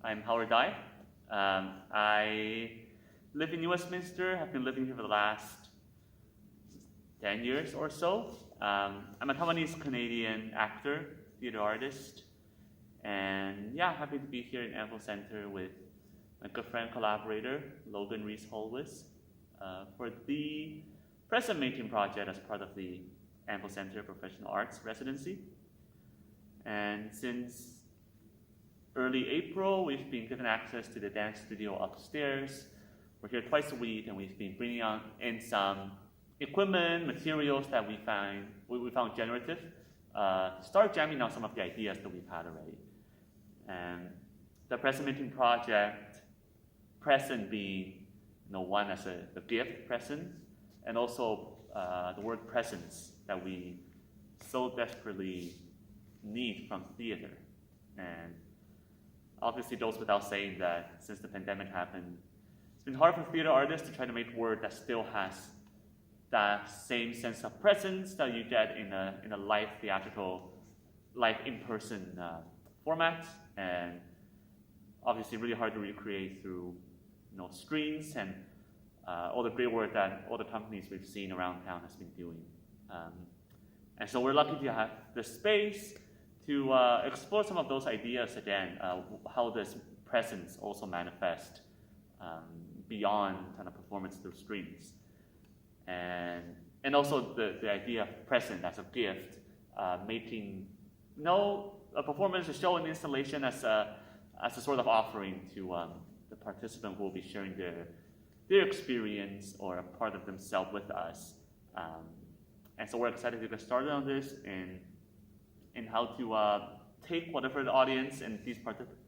I'm Howard Dai. I live in New Westminster. I've been living here for the last 10 years or so. I'm a Taiwanese-Canadian actor, theater artist, and yeah, happy to be here in Anvil Center with my good friend, collaborator, Logan Rees-Holwis, for the present making project as part of the Anvil Center Professional Arts Residency. And since early April, we've been given access to the dance studio upstairs. We're here twice a week, and we've been bringing in some equipment, materials that we found generative, start jamming on some of the ideas that we've had already. And the present making project, present being one as a gift present, and also the word presence that we so desperately need from theater. And obviously goes without saying that since the pandemic happened, it's been hard for theater artists to try to make work that still has that same sense of presence that you get in a live theatrical, live in-person format, and obviously really hard to recreate through screens and all the great work that all the companies we've seen around town has been doing. And so we're lucky to have the space to explore some of those ideas again, how this presence also manifests beyond kind of performance through screens. And also the idea of present as a gift, making a performance, a show, an installation as a sort of offering to the participant who will be sharing their experience or a part of themselves with us. And so we're excited to get started on this and how to take whatever the audience and these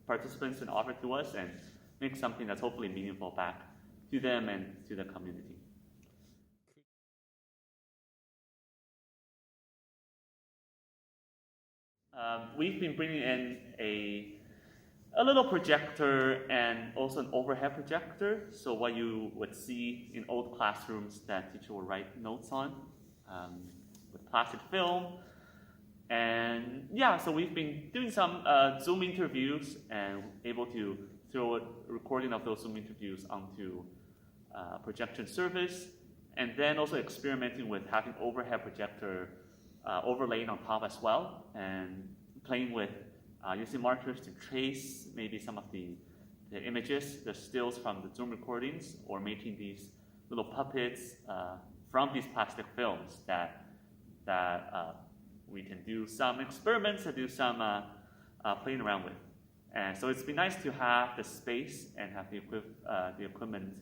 participants can offer to us and make something that's hopefully meaningful back to them and to the community. We've been bringing in a little projector and also an overhead projector. So what you would see in old classrooms that teacher will write notes on with plastic film. And yeah, so we've been doing some Zoom interviews and able to throw a recording of those Zoom interviews onto projection service, and then also experimenting with having overhead projector overlaying on top as well, and playing with using markers to trace maybe some of the images, the stills from the Zoom recordings, or making these little puppets from these plastic films that we can do some experiments and do some playing around with. And so it's been nice to have the space and have the equipment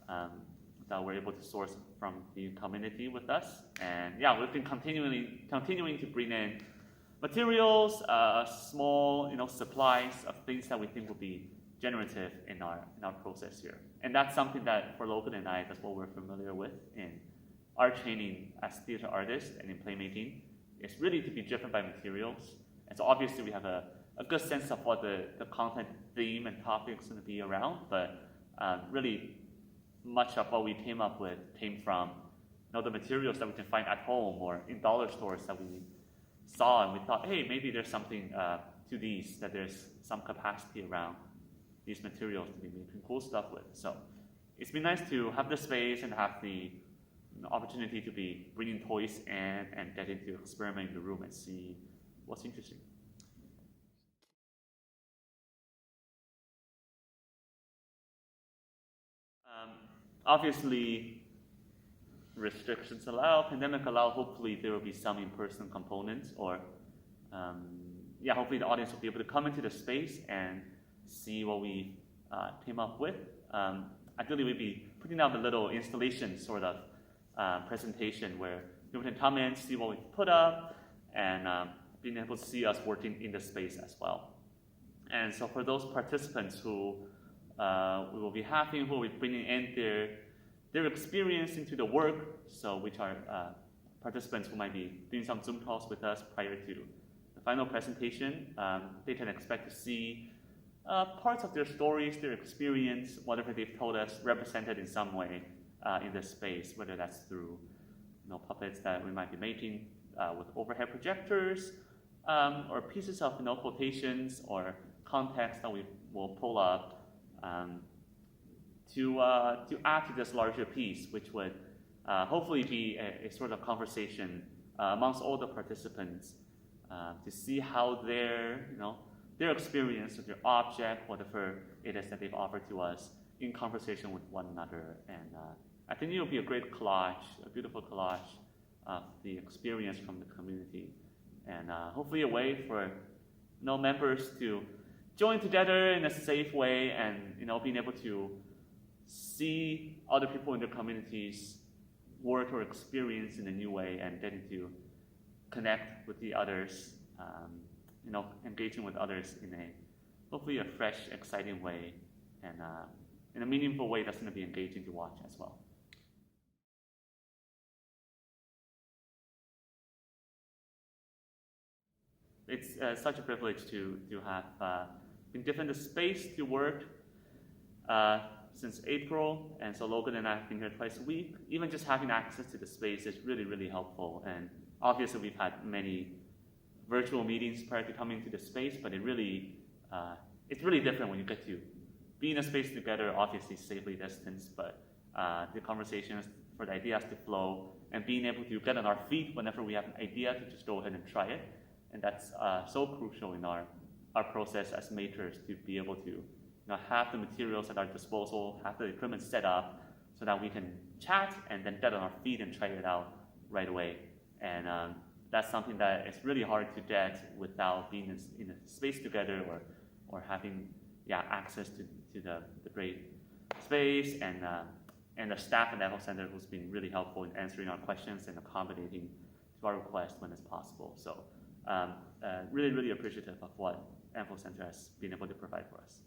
that we're able to source from the community with us. And yeah, we've been continuing to bring in materials, small supplies of things that we think will be generative in our process here. And that's something that for Logan and I, that's what we're familiar with in our training as theater artists and in playmaking. It's really to be driven by materials. And so obviously we have a good sense of what the content theme and topic is going to be around, but really much of what we came up with came from the materials that we can find at home or in dollar stores that we saw, and we thought, hey, maybe there's something to these, that there's some capacity around these materials to be making cool stuff with. So it's been nice to have the space and have the opportunity to be bringing toys in and getting to experiment in the room and see what's interesting. Obviously, restrictions allow, pandemic allow, hopefully there will be some in-person components, or hopefully the audience will be able to come into the space and see what we came up with. Ideally, we'd be putting out a little installation sort of presentation where people can come in, see what we put up, and being able to see us working in the space as well. And so for those participants who we will be having, who will be bringing in their experience into the work, so which are participants who might be doing some Zoom calls with us prior to the final presentation, they can expect to see parts of their stories, their experience, whatever they've told us, represented in some way in this space, whether that's through puppets that we might be making with overhead projectors, or pieces of quotations or context that we will pull up to add to this larger piece, which would hopefully be a sort of conversation amongst all the participants to see how their experience with their object, whatever it is that they've offered to us, in conversation with one another. And I think it will be a great collage, a beautiful collage of the experience from the community, and hopefully a way for members to join together in a safe way, and being able to see other people in their communities work or experience in a new way, and getting to connect with the others, engaging with others in a hopefully a fresh, exciting way, and in a meaningful way that's going to be engaging to watch as well. It's such a privilege to have been given the space to work since April, and so Logan and I have been here twice a week. Even just having access to the space is really, really helpful. And obviously we've had many virtual meetings prior to coming to the space, but it's really different when you get to be in a space together, obviously safely distanced, but the conversations for the ideas to flow, and being able to get on our feet whenever we have an idea to just go ahead and try it. And that's so crucial in our process as makers, to be able to have the materials at our disposal, have the equipment set up, so that we can chat and then get on our feet and try it out right away. And that's something that is really hard to get without being in a space together, or having access to the great space and the staff at the Anvil Center, who's been really helpful in answering our questions and accommodating to our requests when it's possible. So really, really appreciative of what Anvil Center has been able to provide for us.